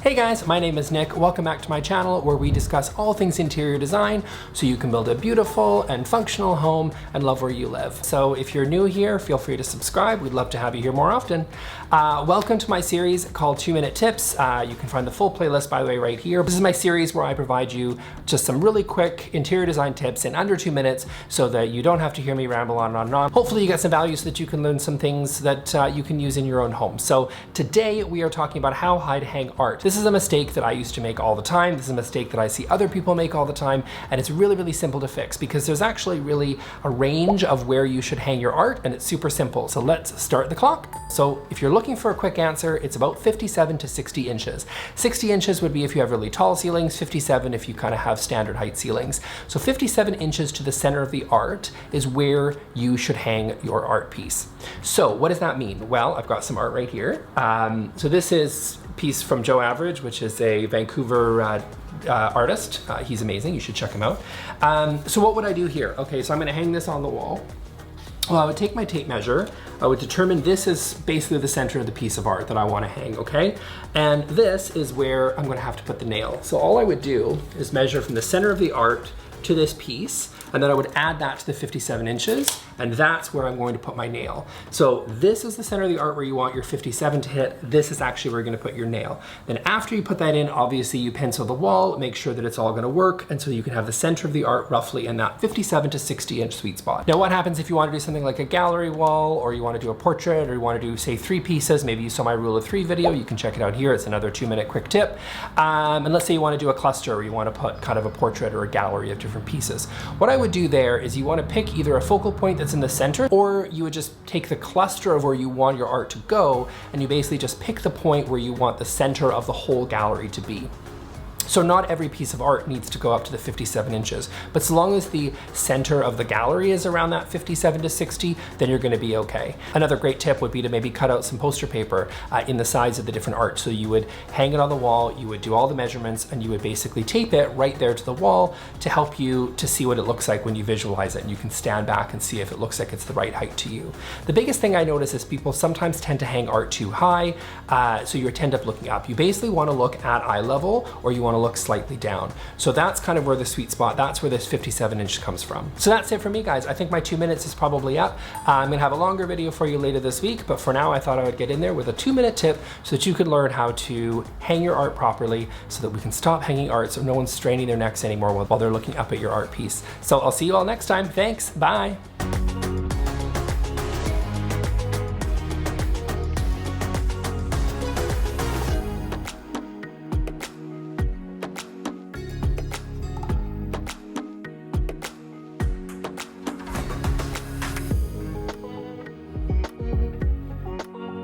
Hey guys, my name is Nick. Welcome back to my channel where we discuss all things interior design so you can build a beautiful and functional home and love where you live. So if you're new here, feel free to subscribe. We'd love to have you here more often. Welcome to my series called 2-Minute Tips. You can find the full playlist, by the way, right here. This is my series where I provide you just some really quick interior design tips in under 2 minutes so that you don't have to hear me ramble on and on and on. Hopefully you get some value so that you can learn some things that you can use in your own home. So today we are talking about how high to hang art. This is a mistake that I used to make all the time. This is a mistake that I see other people make all the time, and it's really, really simple to fix because there's actually really a range of where you should hang your art, and it's super simple. So let's start the clock. So if you're looking for a quick answer, it's about 57 to 60 inches. 60 inches would be if you have really tall ceilings, 57 if you kind of have standard height ceilings. So 57 inches to the center of the art is where you should hang your art piece. So what does that mean? Well, I've got some art right here. So this is a piece from Joe Average, which is a Vancouver artist. He's amazing, you should check him out. So what would I do here? Okay, so I'm gonna hang this on the wall. Well, I would take my tape measure. I would determine this is basically the center of the piece of art that I want to hang, okay? And this is where I'm going to have to put the nail. So all I would do is measure from the center of the art to this piece, and then I would add that to the 57 inches, and that's where I'm going to put my nail. So this is the center of the art where you want your 57 to hit. This is actually where you're gonna put your nail. Then after you put that in, obviously you pencil the wall, make sure that it's all gonna work, and so you can have the center of the art roughly in that 57 to 60 inch sweet spot. Now what happens if you wanna do something like a gallery wall, or you wanna do a portrait, or you wanna do, say, 3 pieces, maybe you saw my rule of 3 video, you can check it out here, it's another 2-minute quick tip. And let's say you wanna do a cluster, or you wanna put kind of a portrait or a gallery of different pieces. What I would do there is you wanna pick either a focal point that's in the center, or you would just take the cluster of where you want your art to go, and you basically just pick the point where you want the center of the whole gallery to be. So not every piece of art needs to go up to the 57 inches, but so long as the center of the gallery is around that 57 to 60, then you're gonna be okay. Another great tip would be to maybe cut out some poster paper in the size of the different art. So you would hang it on the wall, you would do all the measurements, and you would basically tape it right there to the wall to help you to see what it looks like when you visualize it, and you can stand back and see if it looks like it's the right height to you. The biggest thing I notice is people sometimes tend to hang art too high, so you tend up looking up. You basically wanna look at eye level, or you wanna look slightly down. So that's kind of where the sweet spot, that's where this 57 inch comes from. So that's it for me, guys. I think my 2 minutes is probably up. I'm gonna have a longer video for you later this week, but for now I thought I would get in there with a 2-minute tip so that you can learn how to hang your art properly so that we can stop hanging art so no one's straining their necks anymore while they're looking up at your art piece. So I'll see you all next time. Thanks, bye.